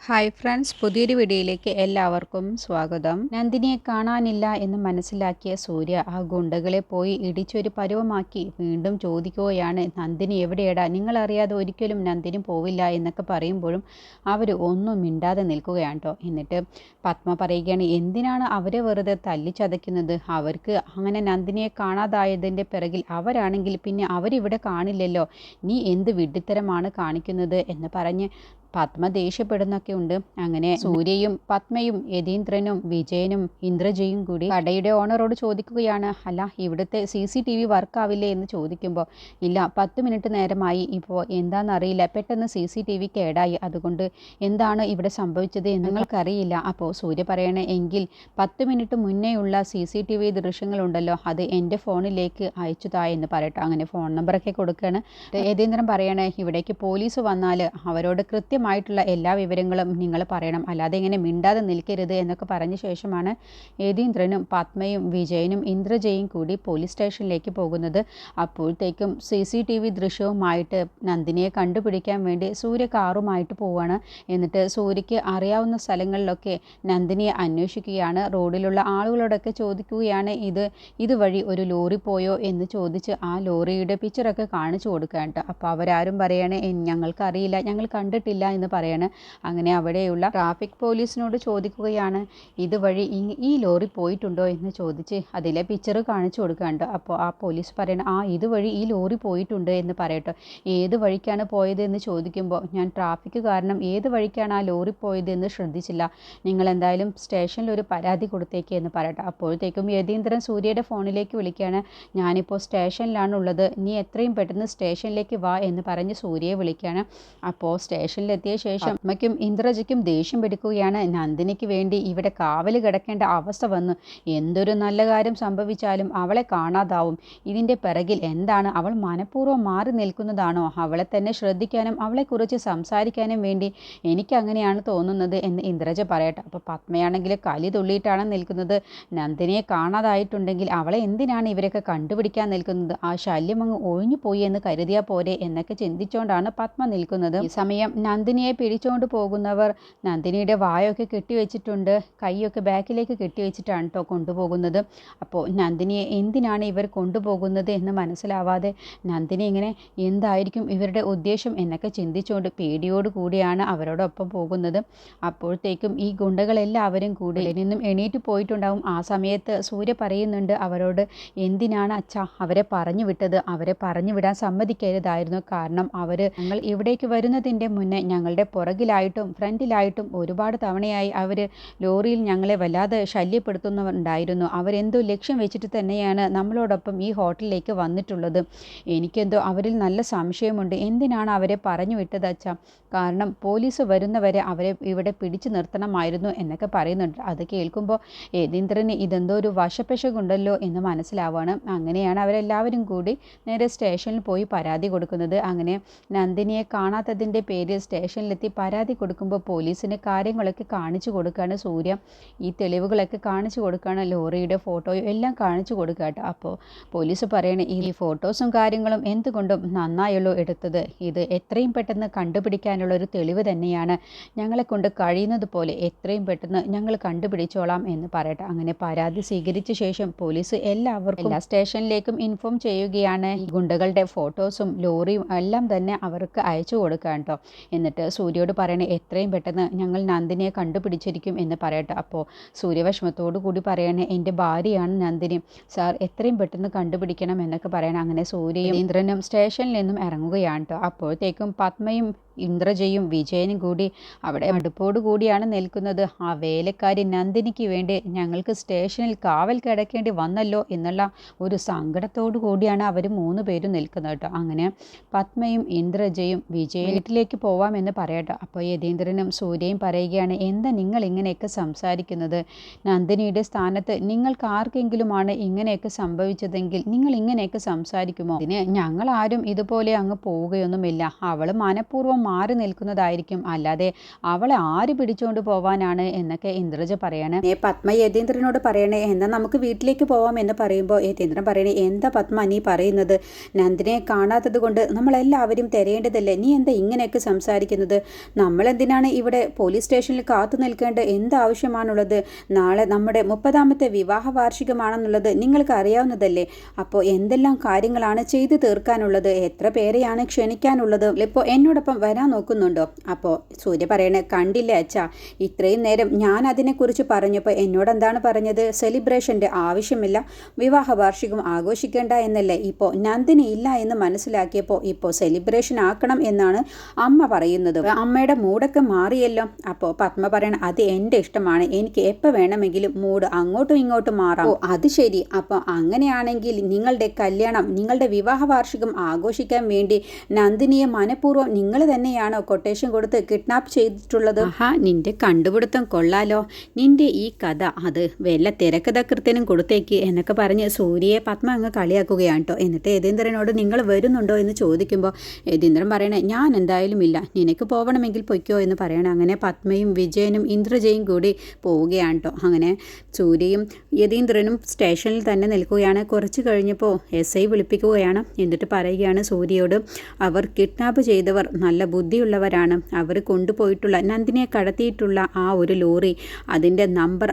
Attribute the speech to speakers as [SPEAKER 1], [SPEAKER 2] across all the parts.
[SPEAKER 1] Hi friends, പുതിയൊരു വീഡിയോയിലേക്ക് എല്ലാവർക്കും സ്വാഗതം. നന്ദിനിയെ കാണാനില്ല എന്ന് മനസ്സിലാക്കിയ സൂര്യ ആ ഗുണ്ടകളെ പോയി ഇടിച്ചൊരു പരുവമാക്കി വീണ്ടും ചോദിക്കുകയാണ്, നന്ദിനി എവിടെയടാ, നിങ്ങളറിയാതെ ഒരിക്കലും നന്ദിനി പോവില്ല എന്നൊക്കെ പറയുമ്പോഴും അവർ ഒന്നും മിണ്ടാതെ നിൽക്കുകയാണ് കേട്ടോ. എന്നിട്ട് പത്മ പറയുകയാണ്, എന്തിനാണ് അവരെ വെറുതെ തല്ലിച്ചതയ്ക്കുന്നത്? അവർക്ക് അങ്ങനെ നന്ദിനിയെ കാണാതായതിൻ്റെ പിറകിൽ അവരാണെങ്കിൽ പിന്നെ അവരിവിടെ കാണില്ലല്ലോ, നീ എന്ത് വിഡ്ഢിത്തരമാണ് കാണിക്കുന്നത് എന്ന് പറഞ്ഞ് പത്മ ദേഷ്യപ്പെടുന്നൊക്കെ ഉണ്ട്. അങ്ങനെ സൂര്യയും പത്മയും യതീന്ദ്രനും വിജയനും ഇന്ദ്രജയും കൂടി കടയുടെ ഓണറോട് ചോദിക്കുകയാണ്, അല്ല ഇവിടുത്തെ CCTV വർക്കാവില്ലേ എന്ന് ചോദിക്കുമ്പോൾ, ഇല്ല 10 മിനിറ്റ് നേരമായി, ഇപ്പോൾ എന്താണെന്നറിയില്ല, പെട്ടെന്ന് CCTV കേടായി, അതുകൊണ്ട് എന്താണ് ഇവിടെ സംഭവിച്ചത് എന്ന് നിങ്ങൾക്കറിയില്ല. അപ്പോൾ സൂര്യ പറയണേ, എങ്കിൽ 10 മിനിറ്റ് മുന്നേയുള്ള CCTV ദൃശ്യങ്ങളുണ്ടല്ലോ, അത് എൻ്റെ ഫോണിലേക്ക് അയച്ചുതാ എന്ന് പറയട്ടെ. അങ്ങനെ ഫോൺ നമ്പറൊക്കെ കൊടുക്കുകയാണ്. യതീന്ദ്രൻ പറയണേ, ഇവിടേക്ക് പോലീസ് വന്നാൽ അവരോട് കൃത്യമായിട്ടുള്ള എല്ലാ വിവരങ്ങളും നിങ്ങൾ പറയണം, അല്ലാതെ ഇങ്ങനെ മിണ്ടാതെ നിൽക്കരുത് എന്നൊക്കെ പറഞ്ഞ ശേഷമാണ് യതീന്ദ്രനും പത്മയും വിജയനും ഇന്ദ്രജയും കൂടി പോലീസ് സ്റ്റേഷനിലേക്ക് പോകുന്നത്. അപ്പോഴത്തേക്കും CCTV ദൃശ്യവുമായിട്ട് നന്ദിനിയെ കണ്ടുപിടിക്കാൻ വേണ്ടി സൂര്യ കാറുമായിട്ട് പോവുകയാണ്. എന്നിട്ട് സൂര്യയ്ക്ക് അറിയാവുന്ന സ്ഥലങ്ങളിലൊക്കെ നന്ദിനിയെ അന്വേഷിക്കുകയാണ്. റോഡിലുള്ള ആളുകളോടൊക്കെ ചോദിക്കുകയാണ്, ഇതുവഴി ഒരു ലോറി പോയോ എന്ന് ചോദിച്ച് ആ ലോറിയുടെ പിക്ചറൊക്കെ കാണിച്ചു കൊടുക്കുകയാണ്. അപ്പോൾ അവരാരും പറയണേ, ഞങ്ങൾക്കറിയില്ല, ഞങ്ങൾ കണ്ടിട്ടില്ല എന്ന് പറയാണ്. അങ്ങനെ അവിടെയുള്ള ട്രാഫിക് പോലീസിനോട് ചോദിക്കുകയാണ്, ഇതുവഴി ഈ ലോറി പോയിട്ടുണ്ടോ എന്ന് ചോദിച്ച് അതിലെ പിക്ചർ കാണിച്ചു കൊടുക്കുകയാണ്. അപ്പോൾ ആ പോലീസ് പറയണം, ഇതുവഴി ഈ ലോറി പോയിട്ടുണ്ട് എന്ന് പറയട്ടോ. ഏത് വഴിക്കാണ് പോയത് എന്ന് ചോദിക്കുമ്പോൾ, ഞാൻ ട്രാഫിക് കാരണം ഏത് വഴിക്കാണ് ആ ലോറി പോയത് എന്ന് ശ്രദ്ധിച്ചില്ല, നിങ്ങൾ എന്തായാലും സ്റ്റേഷനിൽ ഒരു പരാതി കൊടുത്തേക്ക് എന്ന് പറയട്ടെ. അപ്പോഴത്തേക്കും യതീന്ദ്രൻ സൂര്യയുടെ ഫോണിലേക്ക് വിളിക്കുകയാണ്, ഞാനിപ്പോൾ സ്റ്റേഷനിലാണ് ഉള്ളത്, നീ എത്രയും പെട്ടെന്ന് സ്റ്റേഷനിലേക്ക് വാ എന്ന് പറഞ്ഞ് സൂര്യയെ വിളിക്കുകയാണ്. അപ്പോൾ സ്റ്റേഷനിലെത്തിയ ശേഷം പത്മയ്ക്കും ഇന്ദ്രജയ്ക്കും ദേഷ്യം പിടിക്കുകയാണ്, നന്ദിനിക്ക് വേണ്ടി ഇവിടെ കാവൽ കിടക്കേണ്ട അവസ്ഥ വന്നു, എന്തൊരു നല്ല കാര്യം സംഭവിച്ചാലും അവളെ കാണാതാവും, ഇതിൻ്റെ പിറകിൽ എന്താണ്? അവൾ മനഃപൂർവ്വം മാറി നിൽക്കുന്നതാണോ? അവളെ തന്നെ ശ്രദ്ധിക്കാനും അവളെക്കുറിച്ച് സംസാരിക്കാനും വേണ്ടി എനിക്ക് അങ്ങനെയാണ് തോന്നുന്നത് എന്ന് ഇന്ദ്രജ പറയട്ടെ. അപ്പോൾ പത്മയാണെങ്കിൽ കലി തുള്ളിയിട്ടാണ് നിൽക്കുന്നത്. നന്ദിനിയെ കാണാതായിട്ടുണ്ടെങ്കിൽ അവളെ എന്തിനാണ് ഇവരൊക്കെ കണ്ടുപിടിക്കാൻ നിൽക്കുന്നത്? ആ ശല്യം അങ്ങ് ഒഴിഞ്ഞു പോയി എന്ന് കരുതിയാൽ പോരെ എന്നൊക്കെ ചിന്തിച്ചുകൊണ്ടാണ് പത്മ നിൽക്കുന്നത്. ഈ സമയം നന്ദിനിയെ പിടിച്ചുകൊണ്ട് പോകുന്നവർ നന്ദിനിയുടെ വായൊക്കെ കെട്ടിവെച്ചിട്ടുണ്ട്, കൈയൊക്കെ ബാക്കിലേക്ക് കെട്ടിവെച്ചിട്ടാണ് കേട്ടോ കൊണ്ടുപോകുന്നത്. അപ്പോൾ നന്ദിനിയെ എന്തിനാണ് ഇവർ കൊണ്ടുപോകുന്നത് എന്ന് മനസ്സിലാവാതെ നന്ദിനി ഇങ്ങനെ എന്തായിരിക്കും ഇവരുടെ ഉദ്ദേശം എന്നൊക്കെ ചിന്തിച്ചുകൊണ്ട് പേടിയോട് കൂടിയാണ് അവരോടൊപ്പം പോകുന്നത്. അപ്പോഴത്തേക്കും ഈ ഗുണ്ടകളെല്ലാവരും കൂടി നിന്നും എണീറ്റ് പോയിട്ടുണ്ടാവും. ആ സമയത്ത് സൂര്യ പറയുന്നുണ്ട് അവരോട്, എന്തിനാണ് അച്ഛാ അവരെ പറഞ്ഞു വിട്ടത്? അവരെ പറഞ്ഞു വിടാൻ സമ്മതിക്കരുതായിരുന്നു, കാരണം ഞങ്ങൾ ഇവിടേക്ക് വരുന്നതിൻ്റെ മുന്നേ ഞങ്ങളുടെ പുറകിലായിട്ടും ഫ്രണ്ടിലായിട്ടും ഒരുപാട് തവണയായി അവർ ലോറിയിൽ ഞങ്ങളെ വല്ലാതെ ശല്യപ്പെടുത്തുന്നവരുണ്ടായിരുന്നു. അവരെന്തോ ലക്ഷ്യം വെച്ചിട്ട് തന്നെയാണ് നമ്മളോടൊപ്പം ഈ ഹോട്ടലിലേക്ക് വന്നിട്ടുള്ളത്. എനിക്കെന്തോ അവരിൽ നല്ല സംശയമുണ്ട്, എന്തിനാണ് അവരെ പറഞ്ഞു വിട്ടത് അച്ഛാ? കാരണം പോലീസ് വരുന്നവരെ അവരെ ഇവിടെ പിടിച്ചു നിർത്തണമായിരുന്നു എന്നൊക്കെ പറയുന്നുണ്ട്. അത് കേൾക്കുമ്പോൾ യതീന്ദ്രന് ഇതെന്തോ ഒരു വശപ്പശകുണ്ടല്ലോ എന്ന് മനസ്സിലാവുകയാണ്. അങ്ങനെയാണ് അവരെല്ലാവരും കൂടി നേരെ സ്റ്റേഷനിൽ പോയി പരാതി കൊടുക്കുന്നത്. അങ്ങനെ നന്ദിനിയെ കാണാത്തതിൻ്റെ പേരിൽ സ്റ്റേഷനിലെത്തി പരാതി കൊടുക്കുമ്പോൾ പോലീസിന് കാര്യങ്ങളൊക്കെ കാണിച്ചു കൊടുക്കുകയാണ് സൂര്യ. ഈ തെളിവുകളൊക്കെ കാണിച്ചു കൊടുക്കുകയാണ്, ലോറിയുടെ ഫോട്ടോയും എല്ലാം കാണിച്ചു കൊടുക്കുക കേട്ടോ. അപ്പോൾ പോലീസ് പറയണേ, ഈ ഫോട്ടോസും കാര്യങ്ങളും എന്തുകൊണ്ടും നന്നായുള്ളൂ എടുത്തത്, ഇത് എത്രയും പെട്ടെന്ന് കണ്ടുപിടിക്കാനുള്ള ഒരു തെളിവ് തന്നെയാണ്, ഞങ്ങളെ കൊണ്ട് കഴിയുന്നത് പോലെ എത്രയും പെട്ടെന്ന് ഞങ്ങൾ കണ്ടുപിടിച്ചോളാം എന്ന് പറയട്ടെ. അങ്ങനെ പരാതി സ്വീകരിച്ച ശേഷം പോലീസ് എല്ലാവർക്കും എല്ലാ സ്റ്റേഷനിലേക്കും ഇൻഫോം ചെയ്യുകയാണ്. ഈ ഗുണ്ടകളുടെ ഫോട്ടോസും ലോറിയും എല്ലാം തന്നെ അവർക്ക് അയച്ചു കൊടുക്കുക കേട്ടോ. എന്നിട്ട് സൂര്യയോട് പറയണേ, എത്രയും പെട്ടെന്ന് ഞങ്ങൾ നന്ദിനിയെ കണ്ടുപിടിച്ചിരിക്കും എന്ന് പറയട്ടെ. അപ്പോൾ സൂര്യവിഷമത്തോടു കൂടി പറയണേ, എൻ്റെ ഭാര്യയാണ് നന്ദിനി സാർ, എത്രയും പെട്ടെന്ന് കണ്ടുപിടിക്കണം എന്നൊക്കെ പറയണം. അങ്ങനെ സൂര്യയും ഇന്ദ്രനും സ്റ്റേഷനിൽ നിന്നും ഇറങ്ങുകയാണ് കേട്ടോ. അപ്പോഴത്തേക്കും പത്മയും ഇന്ദ്രജയും വിജയനും കൂടി അവിടെ അടുപ്പോടു കൂടിയാണ് നിൽക്കുന്നത്. ആ വേലക്കാരി നന്ദിനിക്ക് വേണ്ടി ഞങ്ങൾക്ക് സ്റ്റേഷനിൽ കാവൽ കിടക്കേണ്ടി വന്നല്ലോ എന്നുള്ള ഒരു സങ്കടത്തോടു കൂടിയാണ് അവർ 3 പേരും നിൽക്കുന്നത് കേട്ടോ. അങ്ങനെ പത്മയും ഇന്ദ്രജയും വിജയൻ വീട്ടിലേക്ക് പോവാമെന്ന് പറയട്ടോ. അപ്പോൾ യതീന്ദ്രനും സൂര്യയും പറയുകയാണ്, എന്താ നിങ്ങൾ ഇങ്ങനെയൊക്കെ സംസാരിക്കുന്നത്? നന്ദിനിയുടെ സ്ഥാനത്ത് നിങ്ങൾക്ക് ആർക്കെങ്കിലുമാണ് ഇങ്ങനെയൊക്കെ സംഭവിച്ചതെങ്കിൽ നിങ്ങൾ ഇങ്ങനെയൊക്കെ സംസാരിക്കുമോ? അതിന് ഞങ്ങൾ ആരും ഇതുപോലെ അങ്ങ് പോവുകയൊന്നുമില്ല, അവൾ മനഃപൂർവ്വം മാറി നിൽക്കുന്നതായിരിക്കും, അല്ലാതെ അവളെ ആര് പിടിച്ചുകൊണ്ട് പോവാനാണ് എന്നൊക്കെ ഇന്ദ്രജ പറയാണ്. പത്മ യതീന്ദ്രനോട് പറയണേ, എന്നാൽ നമുക്ക് വീട്ടിലേക്ക് പോവാം എന്ന് പറയുമ്പോൾ യതീന്ദ്രൻ പറയണേ, എന്താ പത്മ നീ പറയുന്നത്? നന്ദിനിയെ കാണാത്തത് കൊണ്ട് നമ്മളെല്ലാവരും തിരയേണ്ടതല്ലേ? നീ എന്താ ഇങ്ങനെയൊക്കെ സംസാരിക്കുന്നത്? നമ്മളെന്തിനാണ് ഇവിടെ പോലീസ് സ്റ്റേഷനിൽ കാത്തു നിൽക്കേണ്ട എന്താവശ്യമാണുള്ളത്? നാളെ നമ്മുടെ 30ാമത്തെ വിവാഹ വാർഷികമാണെന്നുള്ളത് നിങ്ങൾക്ക് അറിയാവുന്നതല്ലേ? അപ്പോൾ എന്തെല്ലാം കാര്യങ്ങളാണ് ചെയ്തു തീർക്കാനുള്ളത്? എത്ര പേരെയാണ് ക്ഷണിക്കാനുള്ളത്? ഇപ്പോൾ എന്നോടൊപ്പം വരാൻ നോക്കുന്നുണ്ടോ? അപ്പോൾ സൂര്യ പറയണേ, കണ്ടില്ലേ അച്ഛാ, ഇത്രയും നേരം ഞാൻ അതിനെക്കുറിച്ച് പറഞ്ഞപ്പോൾ എന്നോടെന്താണ് പറഞ്ഞത്? സെലിബ്രേഷൻ്റെ ആവശ്യമില്ല, വിവാഹ വാർഷികം ആഘോഷിക്കേണ്ട എന്നല്ലേ? ഇപ്പോൾ നന്ദിനി ഇല്ല എന്ന് മനസ്സിലാക്കിയപ്പോൾ ഇപ്പോൾ സെലിബ്രേഷൻ ആക്കണം എന്നാണ് അമ്മ പറയുന്നത്. അമ്മയുടെ മൂടൊക്കെ മാറിയല്ലോ. അപ്പോൾ പത്മ പറയണം, അത് എൻ്റെ ഇഷ്ടമാണ്, എനിക്ക് എപ്പോൾ വേണമെങ്കിലും മൂഡ് അങ്ങോട്ടും ഇങ്ങോട്ടും മാറാം. ഓ അത് ശരി, അപ്പോൾ അങ്ങനെയാണെങ്കിൽ നിങ്ങളുടെ കല്യാണം, നിങ്ങളുടെ വിവാഹ വാർഷികം ആഘോഷിക്കാൻ വേണ്ടി നന്ദിനിയെ മനഃപൂർവ്വം നിങ്ങൾ തന്നെയാണോ കൊട്ടേഷൻ കൊടുത്ത് കിഡ്നാപ്പ് ചെയ്തിട്ടുള്ളത്? ആഹാ, നിന്റെ കണ്ടുപിടുത്തം കൊള്ളാലോ. നിന്റെ ഈ കഥ അത് വല്ല തിരക്കഥാകൃത്തിനും കൊടുത്തേക്ക് എന്നൊക്കെ പറഞ്ഞ് സൂര്യയെ പത്മ അങ്ങ് കളിയാക്കുകയാണ് കേട്ടോ. എന്നിട്ട് യതീന്ദ്രനോട് നിങ്ങൾ വരുന്നുണ്ടോ എന്ന് ചോദിക്കുമ്പോൾ യതീന്ദ്രൻ പറയണേ, ഞാൻ എന്തായാലും ഇല്ല, നിനക്ക് പോകണമെങ്കിൽ പൊയ്ക്കോ എന്ന് പറയണം. അങ്ങനെ പത്മയും വിജയനും ഇന്ദ്രജയും കൂടി പോവുകയാണ് കേട്ടോ. അങ്ങനെ സൂര്യയും യതീന്ദ്രനും സ്റ്റേഷനിൽ തന്നെ നിൽക്കുകയാണ്. കുറച്ച് കഴിഞ്ഞപ്പോൾ SI വിളിപ്പിക്കുകയാണ്. എന്നിട്ട് പറയുകയാണ് സൂര്യയോട്, അവർ കിഡ്നാപ്പ് ചെയ്തവർ നല്ല ബുദ്ധിയുള്ളവരാണ്. അവർ കൊണ്ടുപോയിട്ടുള്ള നന്ദിനിയെ കടത്തിയിട്ടുള്ള ആ ഒരു ലോറി, അതിൻ്റെ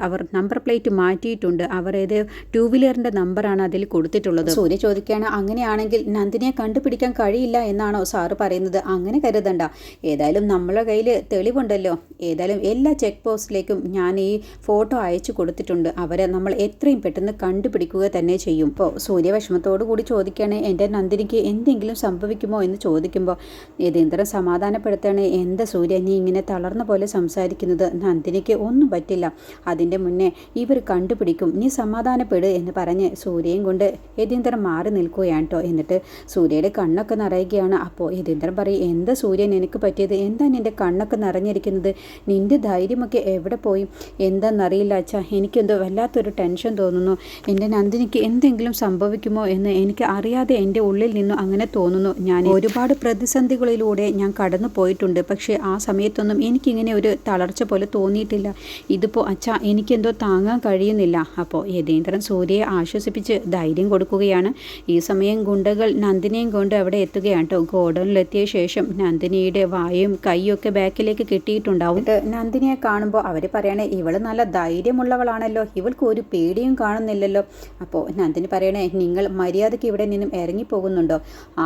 [SPEAKER 1] അവർ നമ്പർ പ്ലേറ്റ് മാറ്റിയിട്ടുണ്ട്. അവർ ഏത് 2 വീലറിൻ്റെ നമ്പറാണ് അതിൽ കൊടുത്തിട്ടുള്ളത്. സൂര്യ ചോദിക്കുകയാണ്, അങ്ങനെയാണെങ്കിൽ നന്ദിനിയെ കണ്ടുപിടിക്കാൻ കഴിയില്ല എന്നാണോ സാറ് പറയുന്നത്? അങ്ങനെ കരുതണ്ട, ഏതായാലും നമ്മളെ കയ്യിൽ തെളിവുണ്ടല്ലോ. ഏതായാലും എല്ലാ ചെക്ക് പോസ്റ്റിലേക്കും ഞാൻ ഈ ഫോട്ടോ അയച്ചു കൊടുത്തിട്ടുണ്ട്. അവരെ നമ്മൾ എത്രയും പെട്ടെന്ന് കണ്ടുപിടിക്കുക തന്നെ ചെയ്യും. ഇപ്പോൾ സൂര്യ വിഷമത്തോടു കൂടി ചോദിക്കുകയാണ്, എൻ്റെ നന്ദിനിക്ക് എന്തെങ്കിലും സംഭവിക്കുമോ എന്ന് ചോദിക്കുമ്പോൾ യതീന്ദ്രൻ സമാധാനപ്പെടുത്താണ്, എന്താ സൂര്യ നീ ഇങ്ങനെ തളർന്ന പോലെ സംസാരിക്കുന്നത്? നന്ദിനിക്ക് ഒന്നും പറ്റില്ല, അതിൻ്റെ മുന്നേ ഇവർ കണ്ടുപിടിക്കും, നീ സമാധാനപ്പെട് എന്ന് പറഞ്ഞ് സൂര്യയും കൊണ്ട് യതീന്ദ്രൻ മാറി നിൽക്കുകയാണ് കേട്ടോ. എന്നിട്ട് സൂര്യയുടെ കണ്ണൊക്കെ നിറയുകയാണ്. അപ്പോൾ യതീന്ദ്രൻ പറയും, എന്താ സൂര്യൻ എനിക്ക് പറ്റിയത്? എന്താ നിൻ്റെ കണ്ണൊക്കെ നിറഞ്ഞിരിക്കുന്നത്? നിൻ്റെ ധൈര്യമൊക്കെ എവിടെ പോയി? എന്താണെന്നറിയില്ല അച്ഛാ, എനിക്കെന്തോ വല്ലാത്തൊരു ടെൻഷൻ തോന്നുന്നു. എൻ്റെ നന്ദിനിക്ക് എന്തെങ്കിലും സംഭവിക്കുമോ എന്ന് എനിക്ക് അറിയാതെ എൻ്റെ ഉള്ളിൽ നിന്നും അങ്ങനെ തോന്നുന്നു. ഞാൻ ഒരുപാട് പ്രതിസന്ധികളിലൂടെ ഞാൻ കടന്നു പോയിട്ടുണ്ട്, പക്ഷേ ആ സമയത്തൊന്നും എനിക്കിങ്ങനെ ഒരു തളർച്ച പോലെ തോന്നിയിട്ടില്ല. ഇതിപ്പോൾ അച്ഛാ എനിക്കെന്തോ താങ്ങാൻ കഴിയുന്നില്ല. അപ്പോൾ യതീന്ദ്രൻ സൂര്യയെ ആശ്വസിപ്പിച്ച് ധൈര്യം കൊടുക്കുകയാണ്. ഈ സമയം ഗുണ്ടകൾ നന്ദിനിയും കൊണ്ട് അവിടെ എത്തുകയാണ് കേട്ടോ. ഗോഡൗണിലെത്തിയ ശേഷം നന്ദിനിയുടെ വായും കൈയും ഒക്കെ ബാക്കിലേക്ക് കെട്ടിയിട്ടുണ്ടാവും. നന്ദിനിയെ കാണുമ്പോൾ അവർ പറയണേ, ഇവള് നല്ല ധൈര്യമുള്ളവളാണല്ലോ, ഇവൾക്ക് ഒരു പേടിയും കാണുന്നില്ലല്ലോ. അപ്പോൾ നന്ദിനി പറയണേ, നിങ്ങൾ മര്യാദയ്ക്ക് ഇവിടെ നിന്നും ഇറങ്ങിപ്പോകുന്നുണ്ടോ?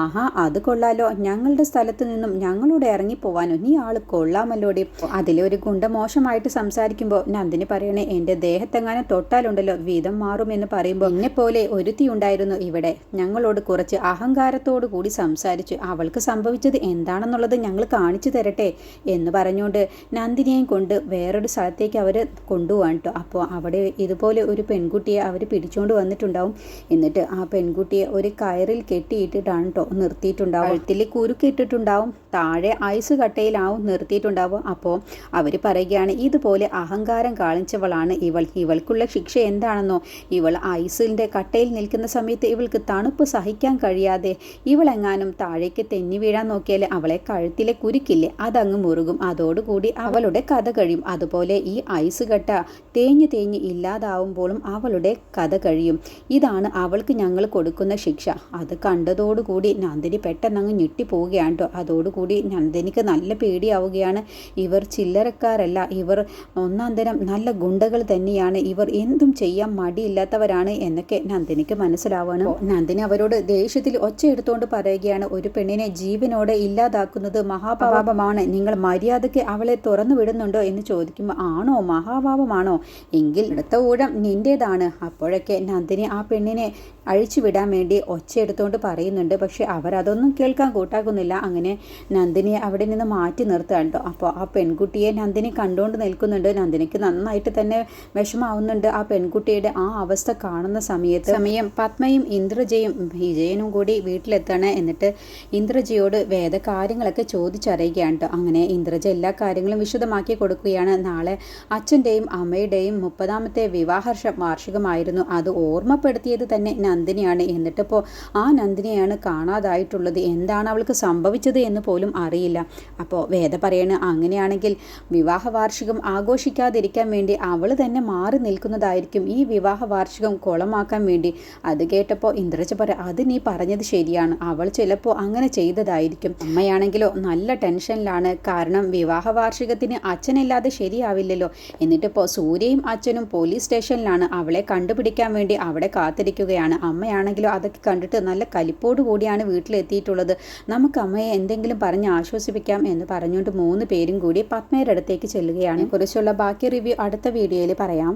[SPEAKER 1] ആഹാ, അത് കൊള്ളാലോ, ഞങ്ങളുടെ സ്ഥലത്ത് നിന്നും ഞങ്ങളോട് ഇറങ്ങിപ്പോവാനോ? നീ ആൾ കൊള്ളാമല്ലോടി. അതിലൊരു ഗുണ്ട മോശമായിട്ട് സംസാരിക്കുമ്പോൾ നന്ദിനി പറയണേ, എൻ്റെ ദേഹത്തെങ്ങാനും തൊട്ടാലുണ്ടല്ലോ വീതം മാറുമെന്ന് പറയുമ്പോൾ, എന്നെപ്പോലെ ഒരുത്തി ഉണ്ടായിരുന്നു ഇവിടെ, ഞങ്ങളോട് കുറച്ച് അഹങ്കാരത്തോടു കൂടി സംസാരിച്ചു. അവൾക്ക് സംഭവിച്ചത് എന്താണെന്നുള്ളത് ഞങ്ങൾ കാണിച്ചു തരട്ടെ എന്ന് പറഞ്ഞുകൊണ്ട് നന്ദിനിയെയും കൊണ്ട് വേറൊരു സ്ഥലത്തേക്ക് അവർ കൊണ്ടുപോകാൻ കേട്ടോ. അപ്പോൾ അവിടെ ഇതുപോലെ ഒരു പെൺകുട്ടിയെ അവർ പിടിച്ചുകൊണ്ട് വന്നിട്ടുണ്ടാവും. എന്നിട്ട് ആ പെൺകുട്ടിയെ ഒരു കയറിൽ കെട്ടിയിട്ടിട്ടാണ് കേട്ടോ നിർത്തിയിട്ടുണ്ടാവും. കഴുത്തിൽ കുരുക്കിട്ടിട്ടുണ്ടാവും, താഴെ ഐസ് കട്ടയിലാവും നിർത്തിയിട്ടുണ്ടാവും. അപ്പോൾ അവർ പറയുകയാണ്, ഇതുപോലെ അഹങ്കാരം കാണിച്ചവളാണ് ഇവൾ, ഇവൾക്കുള്ള ശിക്ഷ എന്താണെന്നോ? ഇവൾ ഐസിൻ്റെ കട്ടയിൽ നിൽക്കുന്ന സമയത്ത് ഇവൾക്ക് തണുപ്പ് സഹിക്കാൻ കഴിയാതെ ഇവളെങ്ങാനും താഴേക്ക് തെന്നി വീഴാൻ നോക്കിയാൽ അവളെ കഴുത്തിലെ കുരുക്കില്ലേ അതങ്ങ് മുറുകും, അതോടുകൂടി അവളുടെ കഥ കഴിയും. അതുപോലെ ഈ ഐസ് കട്ട തേഞ്ഞ് തേഞ്ഞ് ഇല്ലാതാവുമ്പോഴും അവളുടെ കഥ കഴിയും. ഇതാണ് അവൾക്ക് ഞങ്ങൾ കൊടുക്കുന്ന ശിക്ഷ. അത് കണ്ടതോടുകൂടി നന്ദിനി പെട്ടെന്നങ്ങ് ഞെട്ടിപ്പോവുകയാണ് കേട്ടോ. അതോടുകൂടി നന്ദിനിക്ക് നല്ല പേടിയാവുകയാണ്. ഇവർ ചില്ലറക്കാരല്ല, ഇവർ ഒന്നാം തരം നല്ല ഗുണ്ടകൾ തന്നെയാണ്, ഇവർ എന്തും ചെയ്യാൻ മടിയില്ലാത്തവരാണ് എന്നൊക്കെ നന്ദിനിക്ക് മനസ്സിലാവണം. നന്ദിനി അവരോട് ദേഷ്യത്തിൽ ഒച്ചയെടുത്തുകൊണ്ട് പറയുകയാണ്, ഒരു പെണ്ണിനെ ജീവനോടെ ഇല്ലാതാക്കുന്നത് മഹാപാപമാണ്, നിങ്ങൾ മര്യാദയ്ക്ക് അവളെ തുറന്നു വിടുന്നുണ്ടോ എന്ന് ചോദിക്കുമ്പോൾ, ആണോ മഹാപാപമാണോ? എങ്കിൽ അടുത്ത ഊഴം നിൻ്റേതാണ്. അപ്പോഴൊക്കെ നന്ദിനി ആ പെണ്ണിനെ അഴിച്ചുവിടാൻ വേണ്ടി ഒച്ചയെടുത്തുകൊണ്ട് പറയുന്നുണ്ട്. പക്ഷെ അവരതൊന്നും കേൾക്കാൻ കൂട്ടാക്കുന്നില്ല. അങ്ങനെ നന്ദിനിയെ അവിടെ നിന്ന് മാറ്റി നിർത്തുകയാണ് കേട്ടോ. അപ്പോൾ ആ പെൺകുട്ടിയെ നന്ദിനി കണ്ടുകൊണ്ട് നിൽക്കുന്നുണ്ട്. നന്ദിനിക്ക് നന്നായിട്ട് തന്നെ വിഷമാവുന്നുണ്ട് ആ പെൺകുട്ടിയുടെ ആ അവസ്ഥ കാണുന്ന സമയം പത്മയും ഇന്ദ്രജയും വിജയനും കൂടി വീട്ടിലെത്താണ്. എന്നിട്ട് ഇന്ദ്രജയോട് വേദകാര്യങ്ങളൊക്കെ ചോദിച്ചറിയുകയാണ് കേട്ടോ. അങ്ങനെ ഇന്ദ്രജ എല്ലാ കാര്യങ്ങളും വിശദമാക്കി കൊടുക്കുകയാണ്. നാളെ അച്ഛൻ്റെയും അമ്മയുടെയും 30ാമത്തെ വിവാഹ വാർഷികമായിരുന്നു. അത് ഓർമ്മപ്പെടുത്തിയത് തന്നെ നന്ദിനിയാണ്. എന്നിട്ടിപ്പോൾ ആ നന്ദിനിയാണ് കാണാതായിട്ടുള്ളത്. എന്താണ് അവൾക്ക് സംഭവിച്ചത് എന്ന് പോലും അറിയില്ല. അപ്പോൾ വേദ പറയണ അങ്ങനെയാണെങ്കിൽ വിവാഹ വാർഷികം ആഘോഷിക്കാതിരിക്കാൻ വേണ്ടി അവൾ തന്നെ മാറി നിൽക്കുന്നതായിരിക്കും ഈ വിവാഹ വാർഷികം കുളമാക്കാൻ വേണ്ടി. അത് കേട്ടപ്പോൾ ഇന്ദ്രജ അത് നീ പറഞ്ഞത് ശരിയാണ്, അവൾ ചിലപ്പോൾ അങ്ങനെ ചെയ്തതായിരിക്കും. അമ്മയാണെങ്കിലോ നല്ല ടെൻഷനിലാണ്. കാരണം വിവാഹ വാർഷികത്തിന് അച്ഛനില്ലാതെ ശരിയാവില്ലല്ലോ. എന്നിട്ടിപ്പോൾ സൂര്യയും അച്ഛനും പോലീസ് സ്റ്റേഷനിലാണ്. അവളെ കണ്ടുപിടിക്കാൻ വേണ്ടി അവിടെ കാത്തിരിക്കുകയാണ്. അമ്മയാണെങ്കിലോ അതൊക്കെ കണ്ടിട്ട് നല്ല കലിപ്പോട് കൂടിയാണ് വീട്ടിലെത്തിയിട്ടുള്ളത്. നമുക്ക് അമ്മയെ എന്തെങ്കിലും പറഞ്ഞ് ആശ്വസിപ്പിക്കാം എന്ന് പറഞ്ഞുകൊണ്ട് 3 പേരും കൂടി പത്മയുടെ അടുത്തേക്ക് ചെല്ലുകയാണ്. കുറിച്ചുള്ള ബാക്കി റിവ്യൂ അടുത്ത വീഡിയോയിൽ പറയാം.